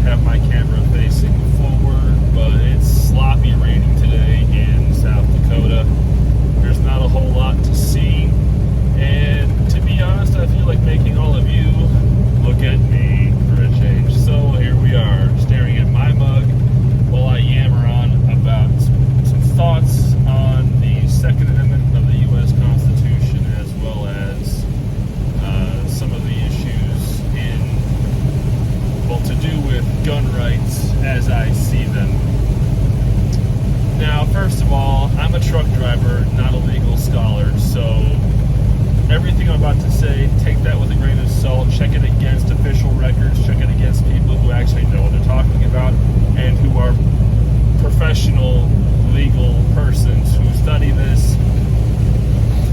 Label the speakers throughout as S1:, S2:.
S1: have my camera facing forward, but it's sloppy raining today in South Dakota. There's not a whole lot to see, and to be honest, I feel like making all of you look at me for a change. So here we are, staring at my mug while I yammer on about some thoughts on the Second Amendment of the U.S. Constitution, as well as some of the issues to do with gun rights as I see them. Now, first of all, I'm a truck driver, not a legal scholar, so everything I'm about to say, take that with a grain of salt, check it against official records, check it against people who actually know what they're talking about, and who are professional legal persons who study this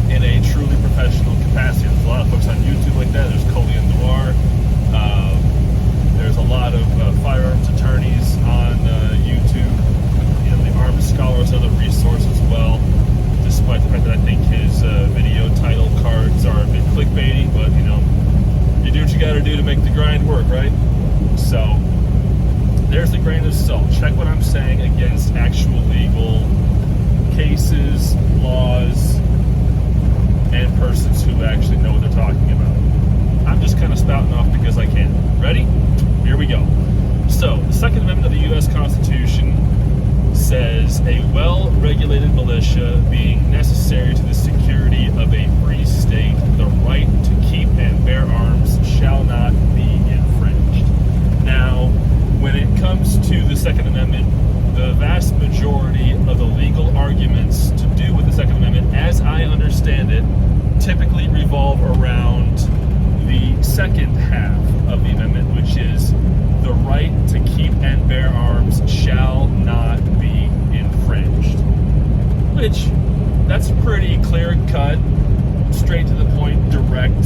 S1: in a truly professional capacity. There's a lot of folks on YouTube like that. There's Cody and Noir. There's a lot of firearms attorneys on YouTube. You know, the Armed Scholar is another resource as well, despite the fact that I think his video title cards are a bit clickbaity, but you know, you do what you gotta do to make the grind work, right? So, there's a grain of salt. Check what I'm saying against actual legal cases, laws, and persons who actually know what they're talking about. I'm just kind of spouting off because I can. Ready? Here we go. So, the Second Amendment of the U.S. Constitution says a well-regulated militia being necessary to the security of a free state, the right to keep and bear arms shall not be infringed. Now, when it comes to the Second Amendment, the vast majority of the legal arguments to do with the Second Amendment, as I understand it, typically revolve around the second half of the amendment, which is the right to keep and bear arms shall not be infringed. Which, that's a pretty clear-cut, straight-to-the-point, direct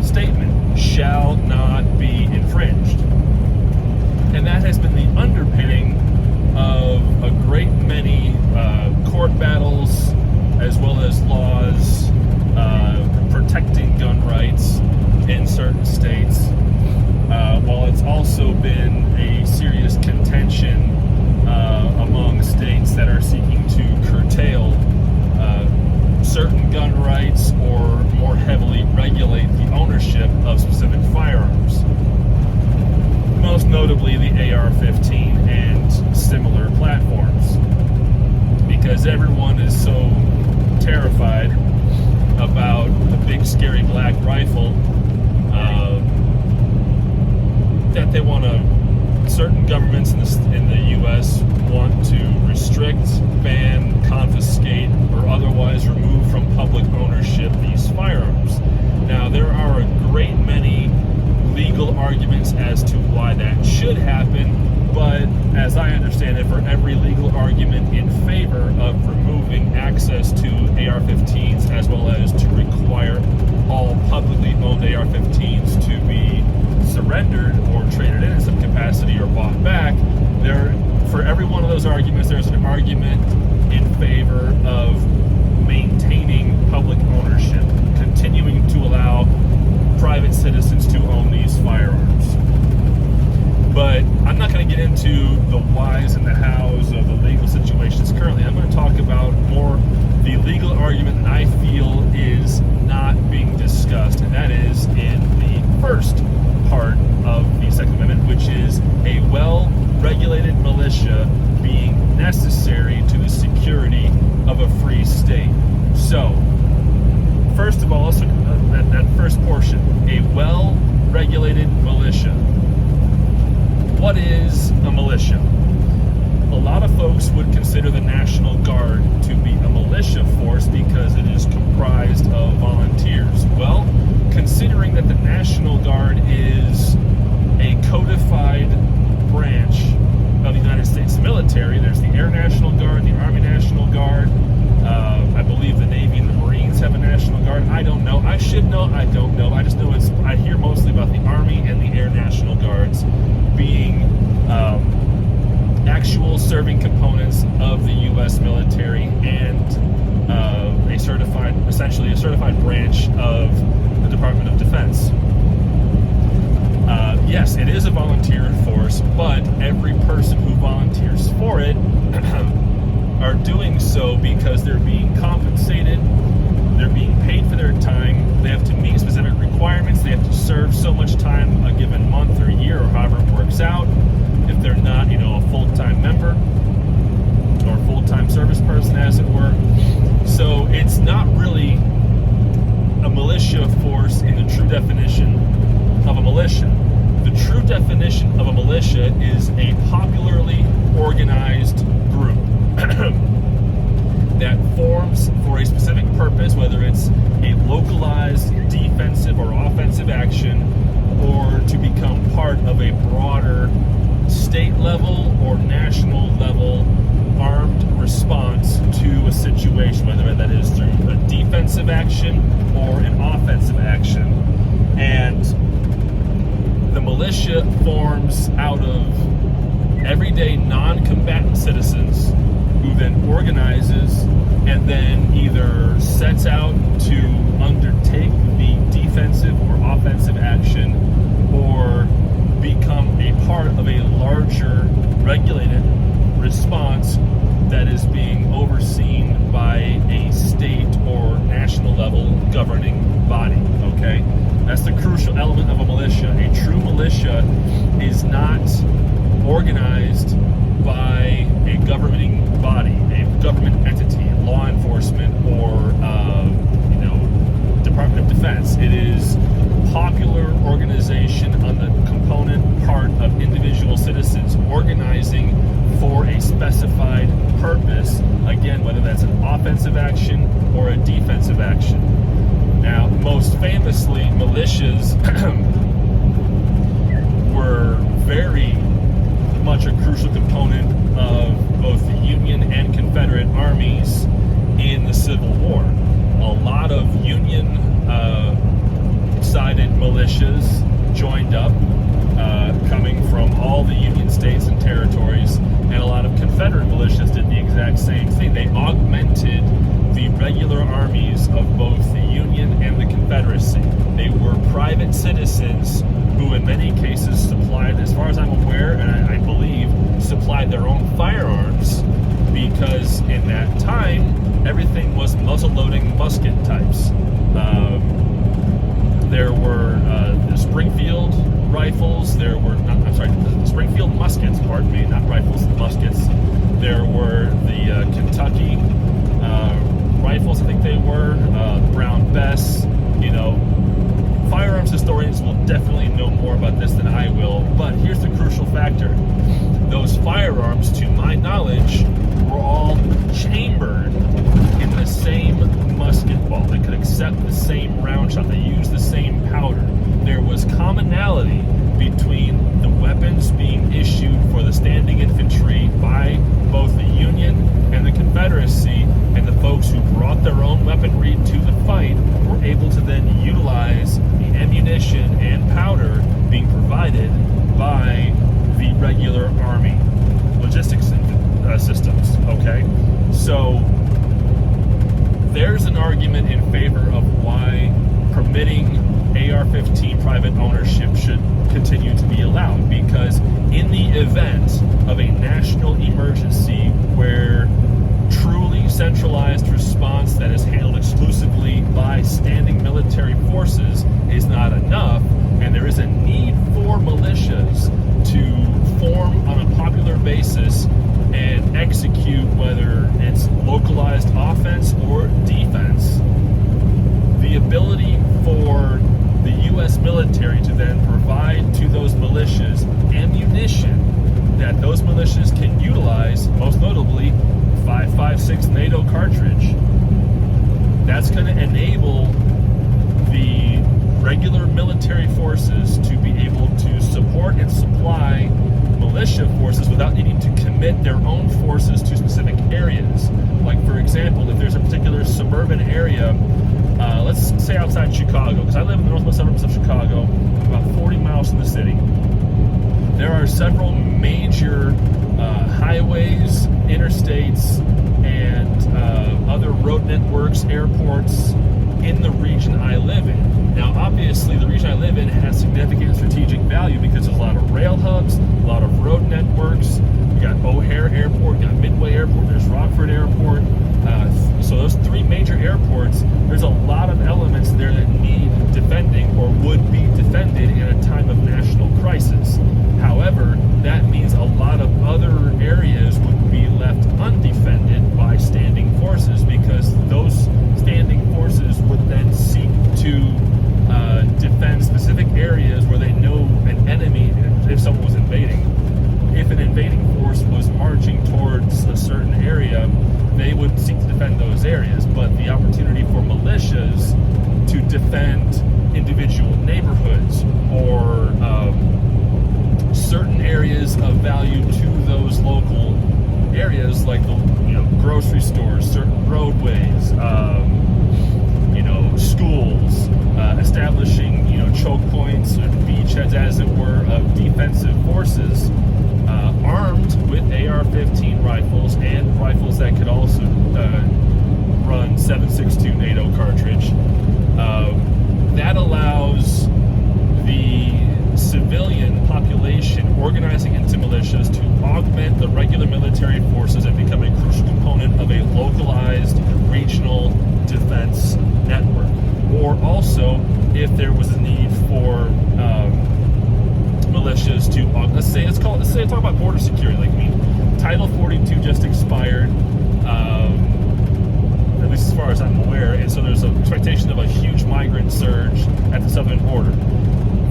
S1: statement. Shall not be infringed. And that has been the underpinning of a great many court battles, as well as laws protecting gun rights in certain states, while it's also been a serious contention among states that are seeking to curtail certain gun rights or more heavily regulate the ownership of specific firearms. Most notably the AR-15 and similar platforms, because everyone is so terrified about the big scary black rifle that they want to, certain governments in the U.S. want to restrict, ban, confiscate, or otherwise remove from public ownership these firearms. Now, there are a great many legal arguments as to why that should happen, but as I understand it, for every legal argument in favor of removing access to AR-15s, as well as to require all publicly owned AR-15s to be surrendered or traded in some capacity or bought back, for every one of those arguments, there's an argument in favor of maintaining public ownership, continuing to allow private citizens to own these firearms. But I'm not going to get into the whys and the hows of the legal situations currently. I'm going to talk about more the legal argument that I feel is not being discussed, and that is in the first part of the Second Amendment, which is a well-regulated militia being necessary to the security of a free state. So, first of all, let's look at that first portion. A well-regulated militia. What is a militia? A lot of folks would consider the National Guard to be a militia force because it is comprised of volunteers. Well, considering that the National Guard is a codified branch of the United States military, there's the Air National Guard, the Army National Guard, I believe the Navy and the Marines have a National Guard. I don't know. I should know. I don't know. I just know I hear mostly about the Army and the Air National Guards being actual serving components of the U.S. military and essentially a certified branch of the Department of Defense. Yes, it is a volunteer force, but because they're being compensated, they're being paid for their time, they have to meet specific requirements, they have to serve so much time a given month or year or however it works out. If they're not, a full-time member or full-time service person, as it were. So it's not really a militia force in the true definition of a militia. The true definition of a militia is a popularly organized group that forms for a specific purpose, whether it's a localized defensive or offensive action, or to become part of a broader state level or national level armed response to a situation, whether that is through a defensive action or an offensive action. And the militia forms out of everyday non-combatant citizens who then organizes and then either sets out to undertake the defensive or offensive action or become a part of a larger regulated response that is being overseen by a state or national level governing body, okay? That's the crucial element of a militia. A true militia is not organized by a governing body, a government entity, law enforcement, or Department of Defense. It is popular organization on the component part of individual citizens organizing for a specified purpose, again, whether that's an offensive action or a defensive action. Now, most famously, militias were very much a crucial component of both the Union and Confederate armies in the Civil War. A lot of Union-sided militias joined up, coming from all the Union states and territories, and a lot of Confederate militias did the exact same thing. They augmented the regular armies of both the Union and the Confederacy. They were private citizens who in many cases supplied, as far as I'm aware, and I believe, supplied their own firearms, because in that time, everything was muzzle-loading musket types. There were the Springfield rifles, the Springfield muskets, pardon me, not rifles, muskets. There were the Kentucky rifles, I think they were, Brown Bess. Firearms historians will definitely know more about this than I will, but here's the crucial factor. Those firearms, to my knowledge, were all chambered in the same musket ball. They could accept the same round shot. They used the same powder. There was commonality between the weapons being issued for the standing infantry by both the Union and the Confederacy, and the folks who brought their own weaponry to the fight were able to then utilize the ammunition and powder being provided by the regular Army logistics systems, okay? So there's an argument in favor of why permitting AR-15 private ownership should continue to be allowed, because in the event of a national emergency where truly centralized response that is handled exclusively by standing military forces is not enough, and there is a need for militias to form on a popular basis and execute, whether it's localized offense or defense, the ability for the U.S. military to then provide to those militias ammunition that those militias can utilize, most notably 5.56 NATO cartridge. That's going to enable the regular military forces to be able to support and supply militia forces without needing to commit their own forces to specific areas. Like, for example, if there's a particular suburban area, let's say outside Chicago, because I live in the northwest suburbs of Chicago, about 40 miles from the city. There are several major highways, interstates, and other road networks, airports in the region I live in. Now, obviously, the region I live in has significant strategic value because there's a lot of rail hubs, a lot of road networks. We got O'Hare Airport, we got Midway Airport, there's Rockford Airport, forces, armed with AR-15 rifles and rifles that could also run 7.62 NATO cartridge. That allows the civilian population organizing into militias to augment the regular military forces and become a crucial component of a localized regional defense network. Or also, if there was a need for militias to, let's talk about border security. Like, I mean, Title 42 just expired, at least as far as I'm aware, and so there's an expectation of a huge migrant surge at the southern border.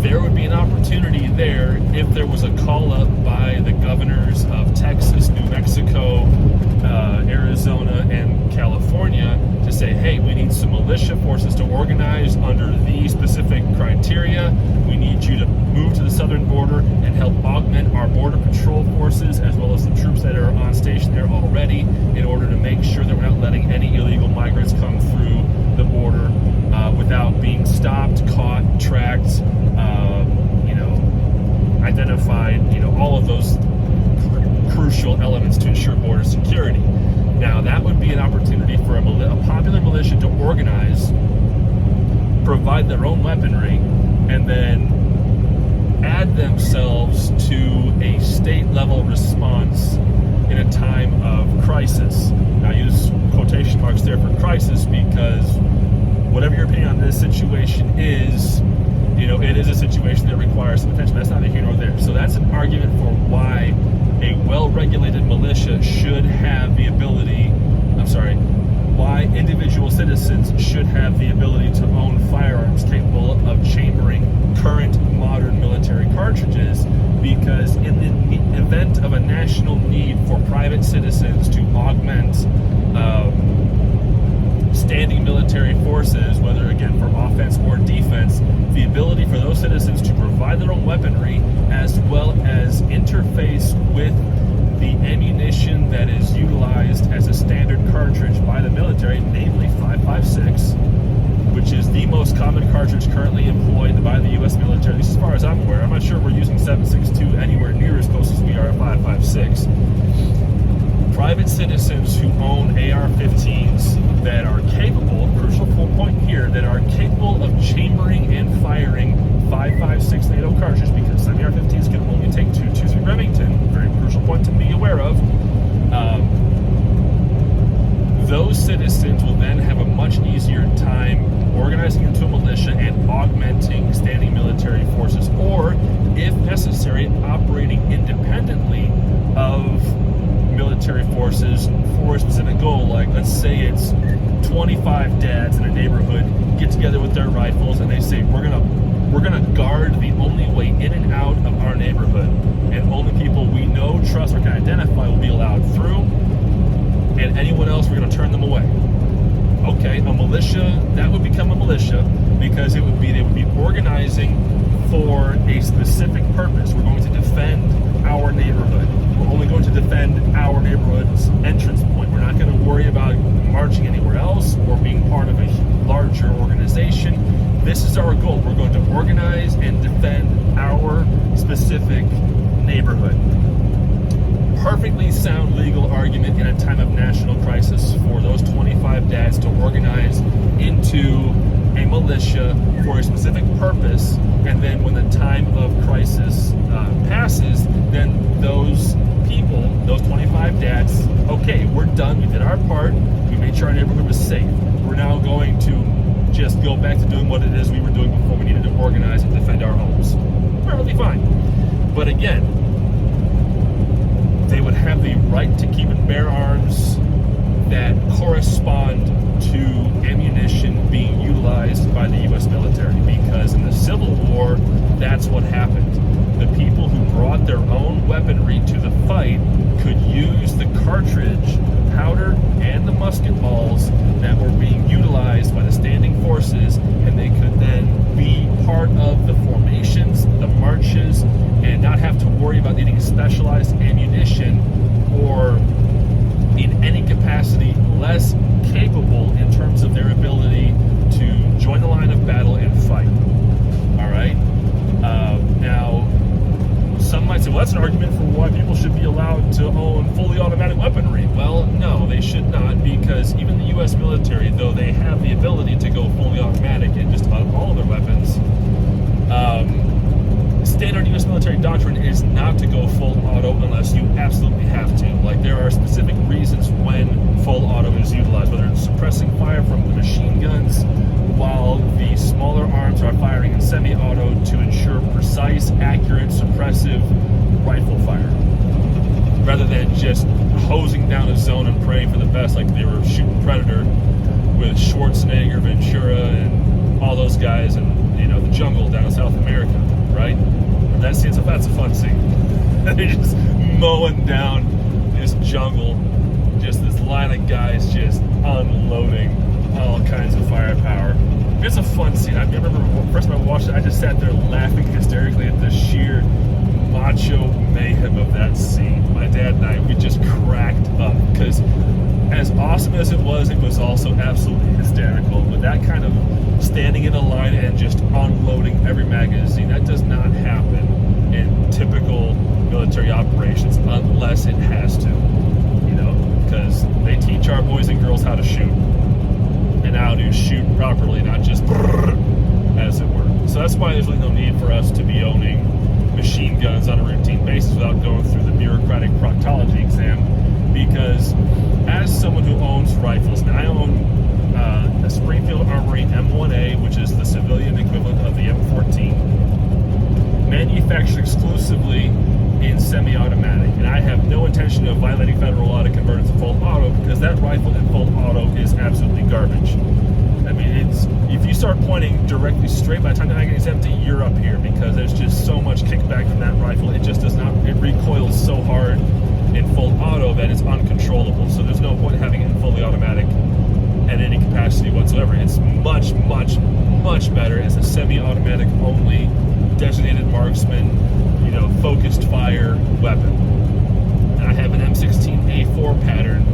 S1: There would be an opportunity there if there was a call up by the governors of Texas, New Mexico, Arizona, and California to say, hey, we need some militia forces to organize under these specific criteria. We need you to move to the southern border and help augment our border patrol forces as well as the troops that are on station there already in order to make sure that we're not letting any illegal migrants come through the border without being stopped, caught, tracked, identified, all of those crucial elements to ensure border security. Now, that would be an opportunity for a popular militia to organize, provide their own weaponry, and then add themselves to a state-level response in a time of crisis. Now, I use quotation marks there for crisis because whatever your opinion on this situation is, it is a situation that requires some attention. That's neither here nor there. So that's an argument for why a well-regulated militia should have the ability, why individual citizens should have the ability to own firearms capable of chambering current modern military cartridges, because in the event of a national need for private citizens to augment standing military forces, whether again for offense or defense, the ability for those citizens to provide their own weaponry as well as interface with the ammunition that is utilized as a standard cartridge by the military, namely 5.56, which is the most common cartridge currently employed by the U.S. military, at least as far as I'm aware. I'm not sure we're using 7.62 anywhere near as close as we are at 5.56. Private citizens who own AR-15s that are capable, crucial point here, that are capable of chambering and firing 5.56 NATO cartridges, because some AR-15s can only take 2.23 Remington, very crucial point to be aware of. Those citizens will then have a much easier time organizing into a militia and augmenting standing military forces, or, if necessary, operating independently of military forces for a specific goal. Like, let's say it's 25 dads in a neighborhood get together with their rifles and they say, we're gonna guard the only way in and out of our neighborhood, and only people we know, trust, or can identify will be allowed through, and anyone else, we're gonna turn them away. Okay, a militia, that would become a militia because they would be organizing for a specific purpose. We're going to defend our neighborhood. We're only going to defend our neighborhood's entrance point. We're not going to worry about marching anywhere else or being part of a larger organization. This is our goal. We're going to organize and defend our specific neighborhood. Perfectly sound legal argument in a time of national crisis for those 25 dads to organize into a militia for a specific purpose, and then when the time of crisis passes, then those people, those 25 dads, okay, we're done, we did our part, we made sure our neighborhood was safe. We're now going to just go back to doing what it is we were doing before we needed to organize and defend our homes. Perfectly fine. But again, they would have the right to keep and bear arms that correspond to ammunition being utilized by the U.S. military, because in the Civil War, that's what happened. The people who brought their own weaponry to the fight could use the cartridge, the powder, and the musket balls that were being utilized by the standing forces, and they could then be part of the formations, the marches, and not have to worry about needing specialized ammunition or in any capacity less capable in terms of their ability to join the line of battle and fight. All right? Now, some might say, well, that's doctrine is not to go full auto unless you absolutely have to. Like, there are specific reasons when full auto is utilized, whether it's suppressing fire from the machine guns, while the smaller arms are firing in semi-auto to ensure precise, accurate, suppressive rifle fire, rather than just hosing down a zone and praying for the best, like they were shooting Predator with Schwarzenegger, Ventura, and all those guys in, the jungle down in South America, right? That's a fun scene. They're just mowing down this jungle, just this line of guys just unloading all kinds of firepower. It's a fun scene. I remember the first time I watched it, I just sat there laughing hysterically at the sheer macho mayhem of that scene. My dad and I, we just cracked up, because as awesome as it was also absolutely hysterical. With that kind of standing in a line and just unloading every magazine, that does not happen in typical military operations unless it has to, because they teach our boys and girls how to shoot, and how to shoot properly, not just as it were. So that's why there's really no need for us to be owning machine guns on a routine basis without going through the bureaucratic proctology exam, because as someone who owns rifles, I own a Springfield Armory M1A, which is the civilian equivalent of the M14, manufactured exclusively in semi-automatic, and I have no intention of violating federal law to convert it to full auto, because that rifle in full auto is absolutely garbage. I mean, if you start pointing directly straight, by the time the magazine is empty, you're up here, because there's just so much kickback from that rifle. It just does not, it recoils so hard in full auto that it's uncontrollable. So there's no point having it in fully automatic at any capacity whatsoever. It's much, much, much better as a semi-automatic only, designated marksman, focused fire weapon. And I have an M16A4 pattern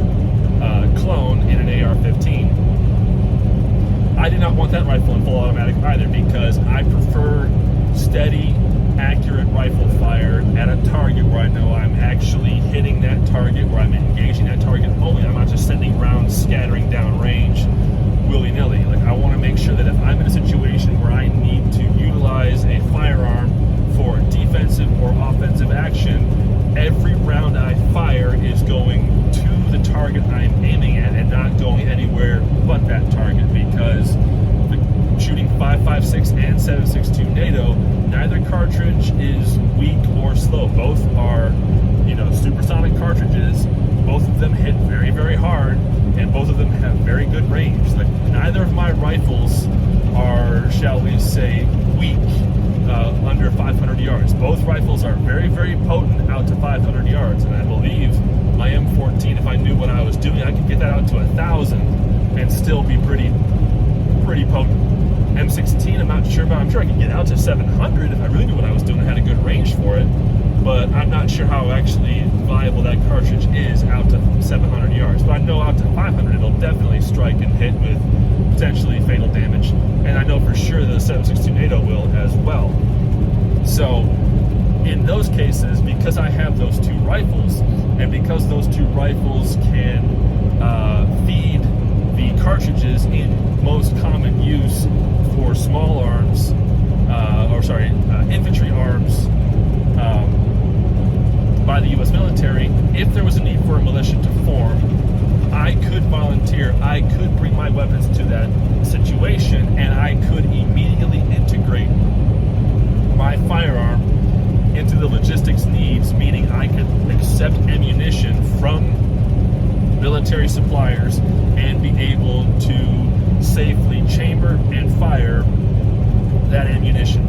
S1: clone in an AR-15. I did not want that rifle in full automatic either, because I prefer steady, accurate rifle fire at a target where I know I'm actually hitting that target, where I'm engaging that target only. I'm not just sending rounds scattering down range willy-nilly. Like, I want to make sure that if I'm in a situation where I need to utilize a firearm for defensive or offensive action, every round I fire is going to the target I'm aiming at and not going anywhere but that target, because shooting 5.56 and 7.62 NATO, neither cartridge is weak or slow. Both are, supersonic cartridges. Both of them hit very, very hard, and both of them have very good range. Like, neither of my rifles are, shall we say, weak under 500 yards. Both rifles are very, very potent out to 500 yards, and I believe my M14, if I knew what I was doing, I could get that out to 1,000 and still be pretty potent. M16, I'm not sure about. I'm sure I could get out to 700 if I really knew what I was doing. I had a good range for it, but I'm not sure how actually viable that cartridge is out to 700 yards. But I know out to 500, it'll definitely strike and hit with potentially fatal damage, and I know for sure the 7.62 NATO will as well. So in those cases, because I have those two rifles, and because those two rifles can feed the cartridges in most common use for small arms, infantry arms, by the U.S. military, if there was a need for a militia to form, I could volunteer, I could bring my weapons to that situation, and I could immediately integrate my firearm into the logistics needs, meaning I could accept ammunition from military suppliers and be able to safely chamber and fire that ammunition,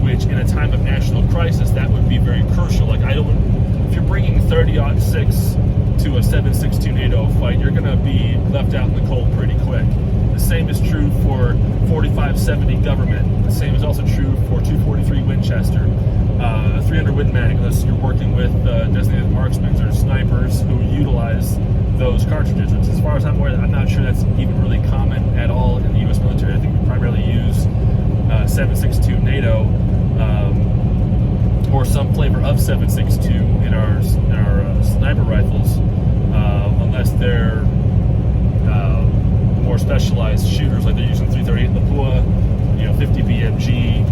S1: which in a time of national crisis, that would be very crucial. Like, if you're bringing 30-06 to a 7.62 NATO fight, you're going to be left out in the cold pretty quick. The same is true for 45-70 government. The same is also true for 243 Winchester, 300 Win Mag, unless you're working with designated marksmen or snipers who utilize those cartridges, which, as far as I'm aware, I'm not sure that's even really common at all in the U.S. military. I think we primarily use 7.62 NATO or some flavor of 7.62 in our sniper rifles, unless they're more specialized shooters, like they're using 338 Lapua, 50 BMG,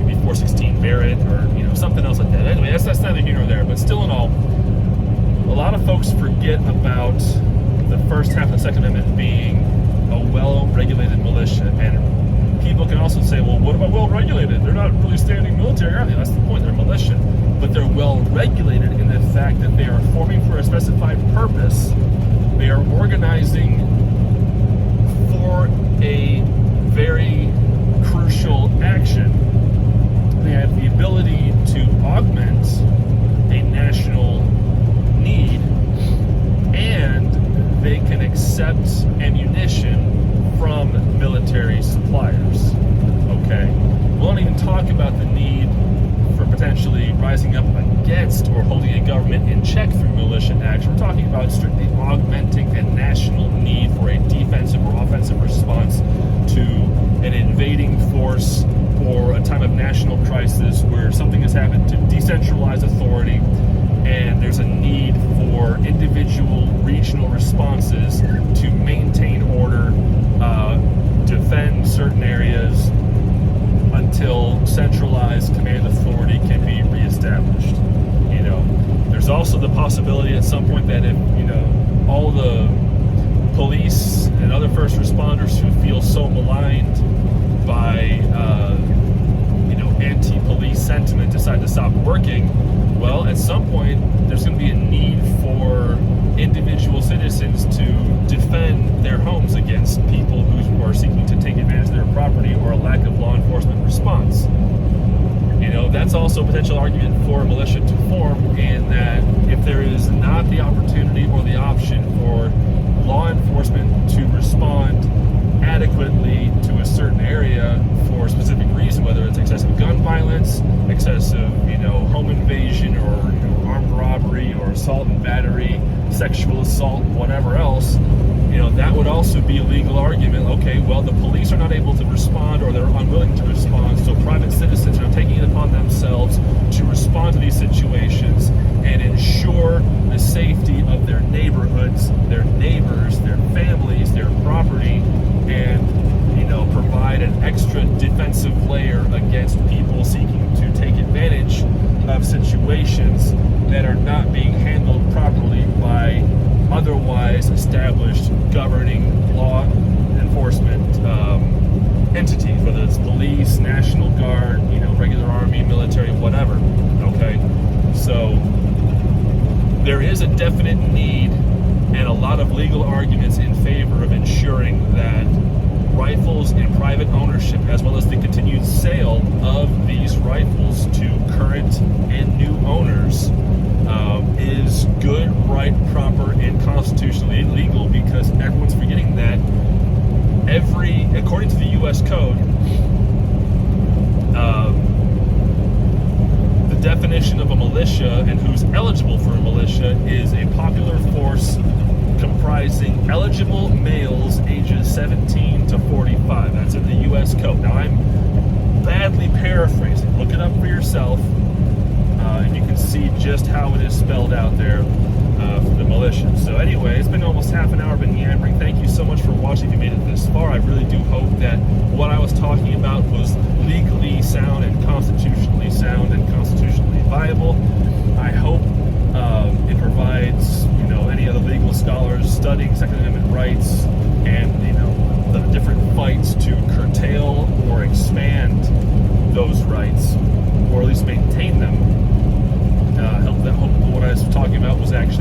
S1: maybe 416 Barrett, or something but still in all, a lot of folks forget about the first half of the Second Amendment being a well-regulated militia. And people can also say, well, what about well-regulated? They're not really standing military, are they? That's the point. They're militia. But they're well-regulated in the fact that they are forming for a specified purpose. They are organizing for a very crucial action. They have the ability to augment a national need, and they can accept ammunition from military suppliers. Okay? We won't even talk about the need for potentially rising up against or holding a government in check through militia action. We're talking about strictly augmenting a national need for a defensive or offensive response to an invading force or a time of national crisis where something has happened to decentralize authority and there's a need for individual regional responses to maintain order, defend certain areas until centralized command authority can be reestablished. You know, there's also the possibility at some point that if, you know, all the police and other first responders who feel so maligned by, anti-police sentiment decide to stop working, well, at some point, there's going to be a need for individual citizens to defend their homes against people who are seeking to take advantage of their property or a lack of law enforcement response. You know, that's also a potential argument for a militia to form, in that if there is not the opportunity or the option for law enforcement to respond adequately to a certain area for a specific reason, whether it's excessive gun violence, excessive, home invasion, or armed robbery, or assault and battery, sexual assault, whatever else, that would also be a legal argument. Okay, well, the police are not able to respond, or they're unwilling to respond, so private citizens are taking it upon themselves to respond to these situations and ensure the safety of their neighborhoods, their neighbors, their families, their property, and provide an extra defensive layer against people seeking to take advantage of situations that are not being handled properly by otherwise established governing law enforcement entities, whether it's police, National Guard, regular army, military, whatever. Okay, so there is a definite need and a lot of legal arguments in favor of ensuring that rifles in private ownership, as well as the continued sale of these rifles to current and new owners, is good, right, proper, and constitutionally legal, because everyone's forgetting that according to the U.S. Code, the definition of a militia and who's eligible for a militia is a popular force comprising eligible males ages 17 to 45. That's in the U.S. Code. Now, I'm badly paraphrasing. Look it up for yourself, and you can see just how it is spelled out there for the militia. So anyway, it's been almost half an hour, been yammering. Thank you so much for watching. If you made it this far, I really do hope that what I was talking about was legally sound and constitutionally viable. I hope it provides, any other legal scholars studying Second Amendment rights and, the different fights to curtail or expand those rights, or at least maintain them. Hope what I was talking about was actually